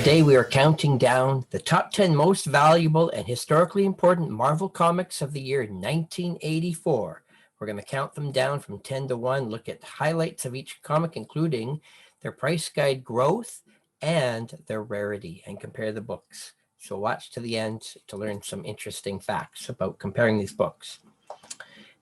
Today we are counting down the top 10 most valuable and historically important Marvel comics of the year 1984. We're going to count them down from 10 to 1, look at highlights of each comic, including their price guide growth and their rarity, and compare the books. So watch to the end to learn some interesting facts about comparing these books.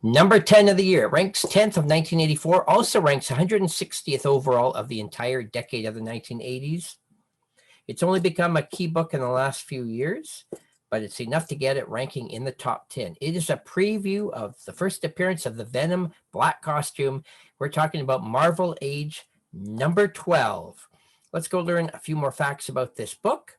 Number 10 of the year, ranks 10th of 1984, also ranks 160th overall of the entire decade of the 1980s. It's only become a key book in the last few years, but it's enough to get it ranking in the top 10. It is a preview of the first appearance of the Venom black costume. We're talking about Marvel Age number 12. Let's go learn a few more facts about this book.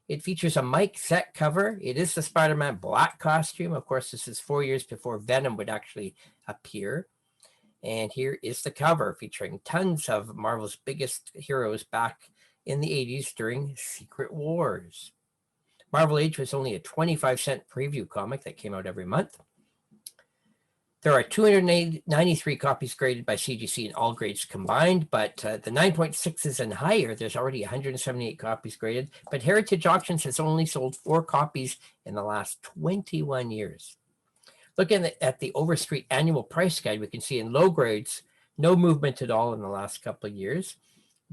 It features a Mike Zeck cover. It is the Spider-Man black costume. Of course, this is 4 years before Venom would actually appear. And here is the cover featuring tons of Marvel's biggest heroes back in the 80s during Secret Wars. Marvel Age was only a 25-cent preview comic that came out every month. There are 293 copies graded by CGC in all grades combined, but the 9.6s and higher, there's already 178 copies graded, but Heritage Auctions has only sold 4 copies in the last 21 years. Looking at the Overstreet annual price guide, we can see in low grades, no movement at all in the last couple of years,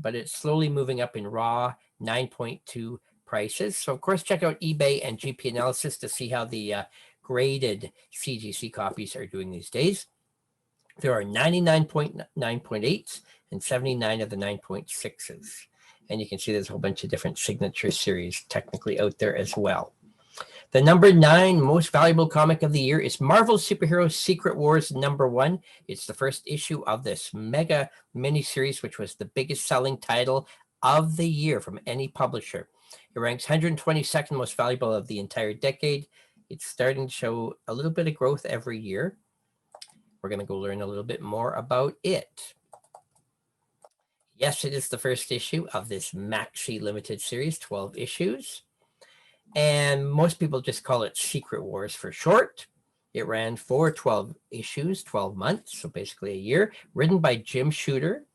but it's slowly moving up in raw 9.2 prices. So of course, check out eBay and GP Analysis to see how the graded CGC copies are doing these days. There are 99.9.8s and 79 of the 9.6s. And you can see there's a whole bunch of different signature series technically out there as well. The number 9 most valuable comic of the year is Marvel Superheroes Secret Wars number 1. It's the first issue of this mega miniseries, which was the biggest selling title of the year from any publisher. It ranks 122nd most valuable of the entire decade. It's starting to show a little bit of growth every year. We're going to go learn a little bit more about it. Yes, it is the first issue of this maxi limited series, 12 issues. And most people just call it Secret Wars for short. It ran for 12 issues, 12 months, so basically a year, written by Jim Shooter,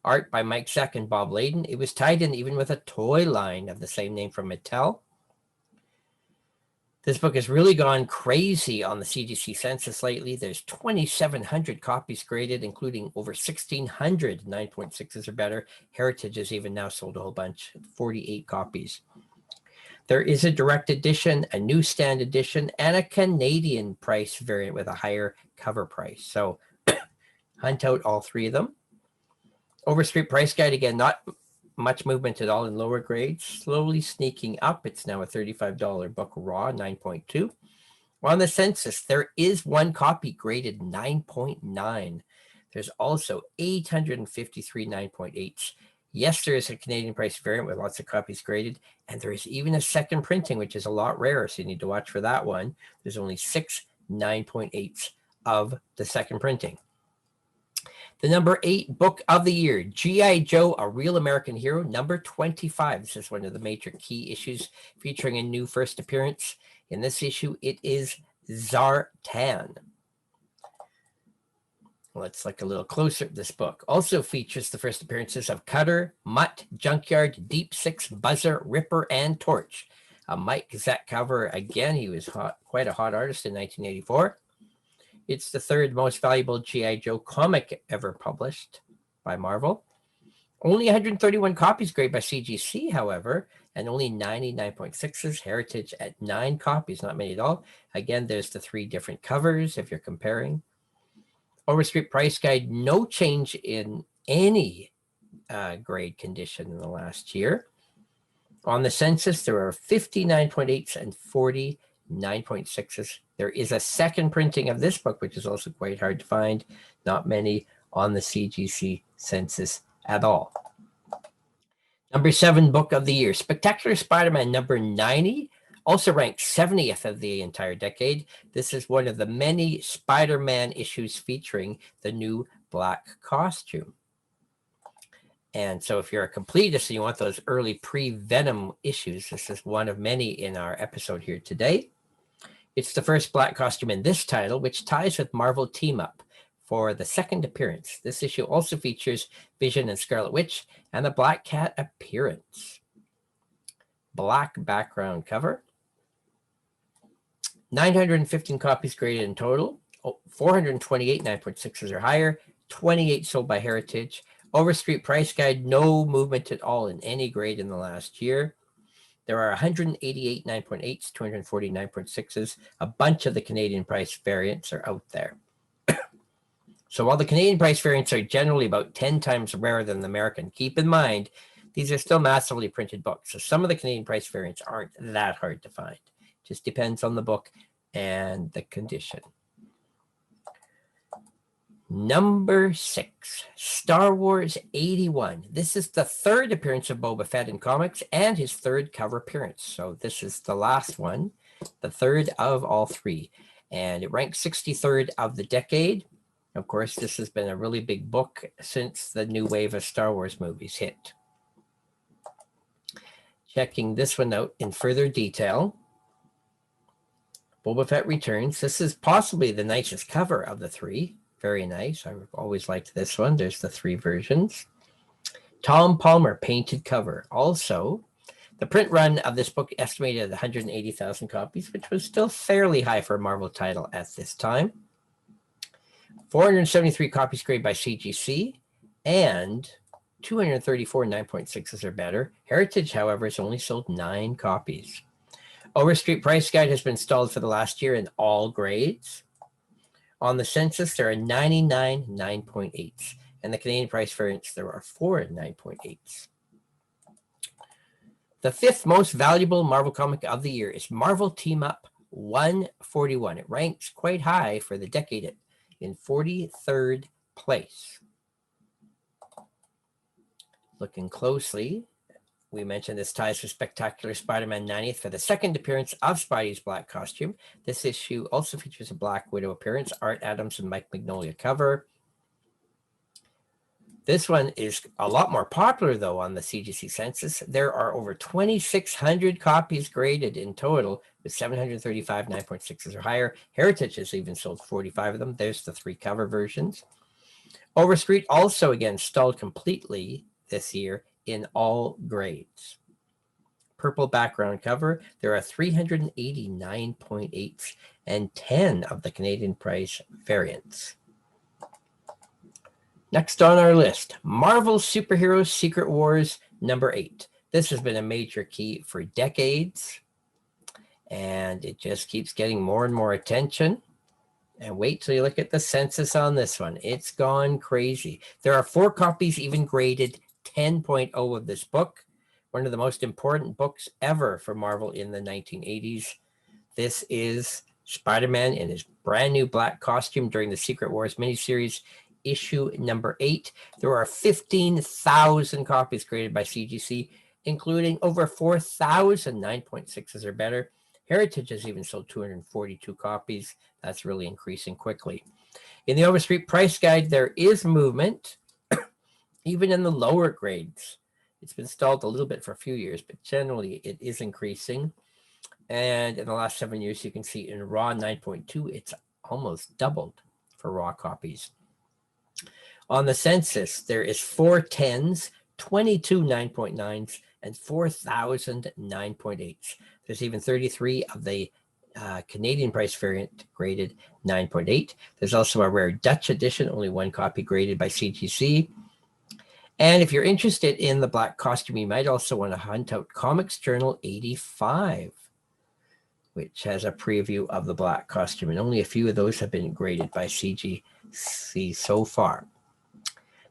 art by Mike Zeck and Bob Layden. It was tied in even with a toy line of the same name from Mattel. This book has really gone crazy on the CGC census lately. There's 2,700 copies graded, including over 1,600 9.6s or better. Heritage has even now sold a whole bunch, 48 copies. There is a direct edition, a newsstand edition, and a Canadian price variant with a higher cover price. So hunt out all 3 of them. Overstreet price guide, again, not much movement at all in lower grades. Slowly sneaking up. It's now a $35 book raw, 9.2. On the census, there is 1 copy graded 9.9. There's also 853 9.8s. Yes, there is a Canadian price variant with lots of copies graded, and there is even a second printing, which is a lot rarer, so you need to watch for that one. There's only 6 9.8s of the second printing. The number 8 book of the year, G.I. Joe, A Real American Hero, number 25. This is one of the major key issues featuring a new first appearance. In this issue, it is Zartan. Let's look a little closer at this book. Also features the first appearances of Cutter, Mutt, Junkyard, Deep Six, Buzzer, Ripper, and Torch. A Mike Zeck cover. Again, he was quite a hot artist in 1984. It's the 3rd most valuable G.I. Joe comic ever published by Marvel. Only 131 copies graded by CGC, however, and only 99.6s. Heritage at 9 copies, not many at all. Again, there's the 3 different covers if you're comparing. Overstreet price guide, no change in any grade condition in the last year. On the census, there are 59.8s and 49.6s. There is a second printing of this book, which is also quite hard to find. Not many on the CGC census at all. Number 7 book of the year, Spectacular Spider-Man number 90. Also ranked 70th of the entire decade. This is one of the many Spider-Man issues featuring the new black costume. And so if you're a completist and you want those early pre-Venom issues, this is one of many in our episode here today. It's the first black costume in this title, which ties with Marvel Team Up for the second appearance. This issue also features Vision and Scarlet Witch and the Black Cat appearance. black background cover. 915 copies graded in total. 428 9.6s or higher. 28 sold by Heritage. Overstreet price guide, no movement at all in any grade in the last year. There are 188 9.8s, 240 9.6s. A bunch of the Canadian price variants are out there. So while the Canadian price variants are generally about 10 times rarer than the American, keep in mind, these are still massively printed books. So some of the Canadian price variants aren't that hard to find. Just depends on the book and the condition. Number 6, Star Wars 81. This is the third appearance of Boba Fett in comics and his third cover appearance. So this is the last one, the third of all three. And it ranks 63rd of the decade. Of course, this has been a really big book since the new wave of Star Wars movies hit. Checking this one out in further detail. Boba Fett Returns. This is possibly the nicest cover of the three. Very nice. I've always liked this one. There's the three versions. Tom Palmer painted cover. Also, the print run of this book estimated at 180,000 copies, which was still fairly high for a Marvel title at this time. 473 copies graded by CGC and 234 9.6s or better. Heritage, however, has only sold 9 copies. Overstreet price guide has been stalled for the last year in all grades. On the census, there are 99 9.8s, and the Canadian price variants, there are 4 9.8s. The 5th most valuable Marvel comic of the year is Marvel Team Up 141. It ranks quite high for the decade in 43rd place. Looking closely, we mentioned this ties to Spectacular Spider-Man 90th for the second appearance of Spidey's black costume. This issue also features a Black Widow appearance, Art Adams and Mike Mignola cover. This one is a lot more popular, though, on the CGC census. There are over 2,600 copies graded in total, with 735 9.6s or higher. Heritage has even sold 45 of them. There's the 3 cover versions. Overstreet also, again, stalled completely this year in all grades. Purple background cover. There are 380 9.8s and 10 of the Canadian price variants. Next on our list, Marvel Superheroes Secret Wars number 8. This has been a major key for decades, and it just keeps getting more and more attention. And wait till you look at the census on this one. It's gone crazy. There are 4 copies even graded 10.0 of this book, one of the most important books ever for Marvel in the 1980s. This is Spider-Man in his brand new black costume during the Secret Wars miniseries, issue number 8. There are 15,000 copies graded by CGC, including over 4,000 9.6s or better. Heritage has even sold 242 copies. That's really increasing quickly. In the Overstreet price guide, there is movement, even in the lower grades. It's been stalled a little bit for a few years, but generally it is increasing. And in the last 7 years, you can see in raw 9.2, it's almost doubled for raw copies. On the census, there is 4 10s, 22 9.9s, and 4,000 9.8s. There's even 33 of the Canadian price variant graded 9.8. There's also a rare Dutch edition, only 1 copy graded by CGC. And if you're interested in the black costume, you might also want to hunt out Comics Journal 85, which has a preview of the black costume. And only a few of those have been graded by CGC so far.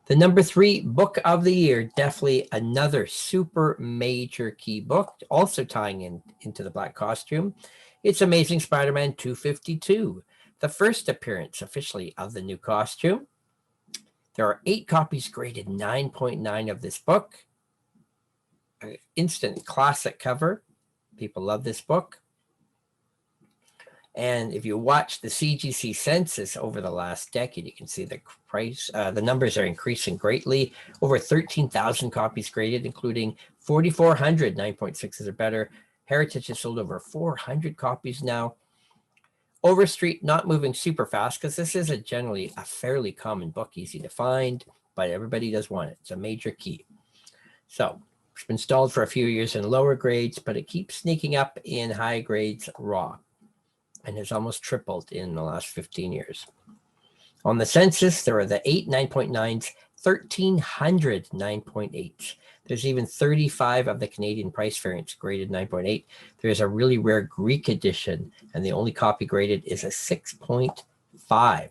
The number 3 book of the year, definitely another super major key book, also tying into the black costume. It's Amazing Spider-Man 252, the first appearance officially of the new costume. There are 8 copies graded 9.9 of this book. An instant classic cover. People love this book. And if you watch the CGC census over the last decade, you can see the price, the numbers are increasing greatly. Over 13,000 copies graded, including 4,400 9.6s or better. Heritage has sold over 400 copies now. Overstreet not moving super fast because this is generally a fairly common book, easy to find, but everybody does want it. It's a major key. So It's been stalled for a few years in lower grades, but it keeps sneaking up in high grades raw and has almost tripled in the last 15 years. On the census, there are the 8 9.9s, 1,300 9.8s. There's even 35 of the Canadian price variants graded 9.8. There's a really rare Greek edition, and the only copy graded is a 6.5.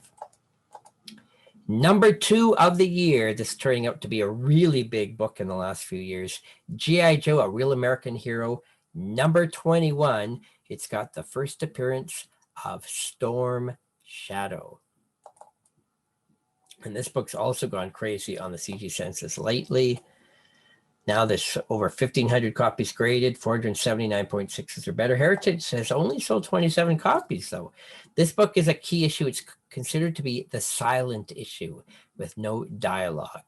Number 2 of the year, this is turning out to be a really big book in the last few years. G.I. Joe, A Real American Hero, number 21. It's got the first appearance of Storm Shadow. And this book's also gone crazy on the CG census lately. Now there's over 1,500 copies graded, 479.6s or better. Heritage has only sold 27 copies, though. This book is a key issue. It's considered to be the silent issue with no dialogue.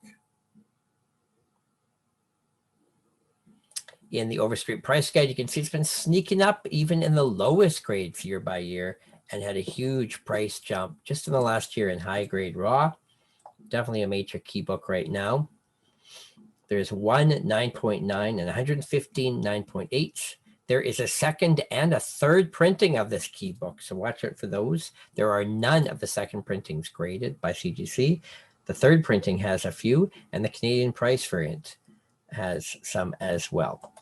In the Overstreet price guide, you can see it's been sneaking up even in the lowest grades year by year and had a huge price jump just in the last year in high grade raw. Definitely a major key book right now. There's one 9.9 and 115 9.8s. There is a second and a third printing of this key book, so watch out for those. There are none of the second printings graded by CGC. The third printing has a few, and the Canadian price variant has some as well.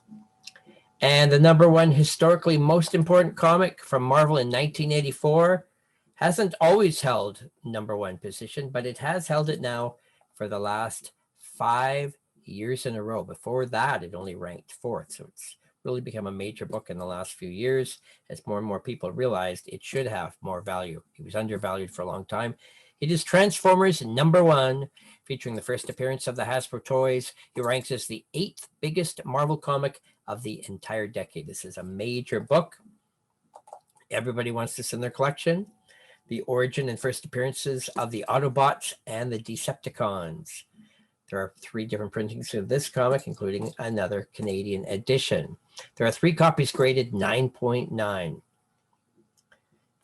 And the number 1 historically most important comic from Marvel in 1984 hasn't always held number 1 position, but it has held it now for the last 5 years in a row. Before that, it only ranked 4th. So it's really become a major book in the last few years as more and more people realized it should have more value. It was undervalued for a long time. It is Transformers number 1, featuring the first appearance of the Hasbro toys. It ranks as the 8th biggest Marvel comic of the entire decade. This is a major book. Everybody wants this in their collection. The origin and first appearances of the Autobots and the Decepticons. There are 3 different printings of this comic, including another Canadian edition. There are 3 copies graded 9.9.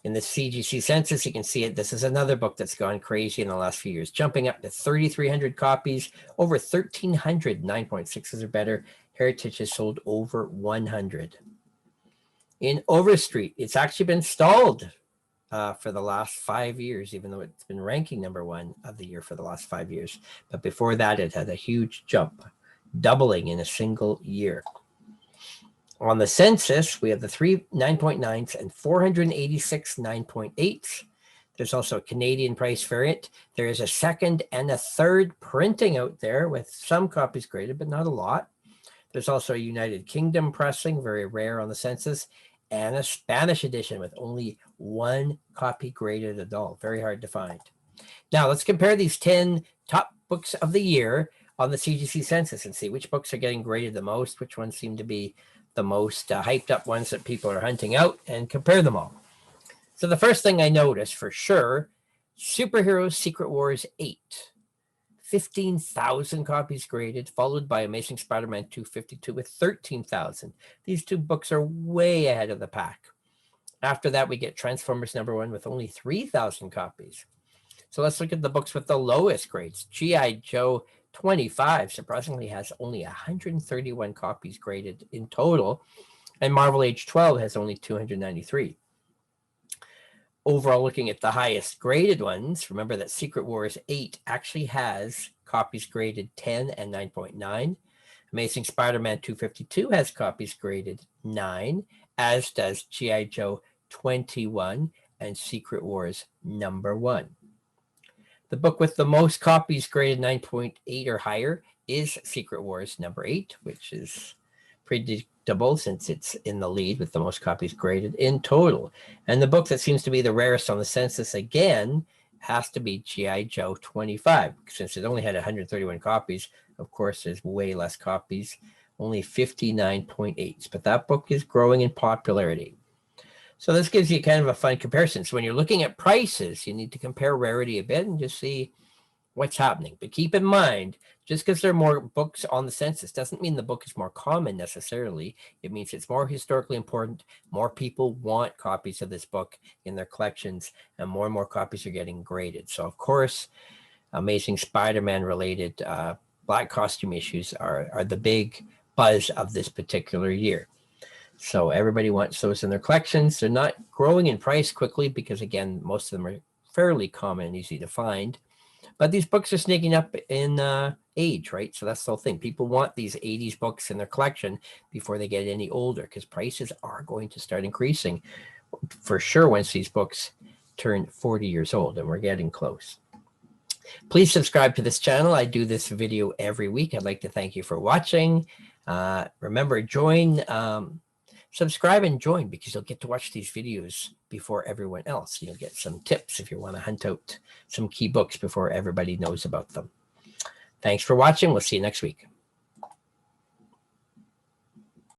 In the CGC census, you can see it. This is another book that's gone crazy in the last few years, jumping up to 3,300 copies, over 1,300 9.6s or better. Heritage has sold over 100. In Overstreet, it's actually been stalled for the last 5 years, even though it's been ranking number 1 of the year for the last 5 years. But before that, it had a huge jump, doubling in a single year. On the census, we have the 3 9.9s and 486 9.8s. There's also a Canadian price variant. There is a second and a third printing out there with some copies graded, but not a lot. There's also a United Kingdom pressing, very rare on the census, and a Spanish edition with only 1 copy graded at all. Very hard to find. Now, let's compare these 10 top books of the year on the CGC census and see which books are getting graded the most, which ones seem to be the most hyped up ones that people are hunting out, and compare them all. So the first thing I noticed for sure, Superheroes Secret Wars 8. 15,000 copies graded, followed by Amazing Spider-Man 252 with 13,000. These 2 books are way ahead of the pack. After that, we get Transformers number 1 with only 3,000 copies. So let's look at the books with the lowest grades. G.I. Joe 25 surprisingly has only 131 copies graded in total, and Marvel Age 12 has only 293. Overall, looking at the highest graded ones, remember that Secret Wars 8 actually has copies graded 10 and 9.9. Amazing Spider-Man 252 has copies graded 9, as does G.I. Joe 21 and Secret Wars number 1. The book with the most copies graded 9.8 or higher is Secret Wars number 8, which is predictable since it's in the lead with the most copies graded in total. And the book that seems to be the rarest on the census again has to be G.I. Joe 25. Since it only had 131 copies, of course, there's way less copies, only 59.8. But that book is growing in popularity. So this gives you kind of a fun comparison. So when you're looking at prices, you need to compare rarity a bit and just see what's happening. But keep in mind, just because there are more books on the census doesn't mean the book is more common necessarily. It means it's more historically important. More people want copies of this book in their collections, and more copies are getting graded. So of course, Amazing Spider-Man related black costume issues are the big buzz of this particular year. So everybody wants those in their collections. They're not growing in price quickly because, again, most of them are fairly common and easy to find. But these books are sneaking up in age, right? So that's the whole thing. People want these 80s books in their collection before they get any older, because prices are going to start increasing for sure once these books turn 40 years old, and we're getting close. Please subscribe to this channel. I do this video every week. I'd like to thank you for watching. Remember, subscribe and join, because you'll get to watch these videos before everyone else. You'll get some tips if you want to hunt out some key books before everybody knows about them. Thanks for watching. We'll see you next week.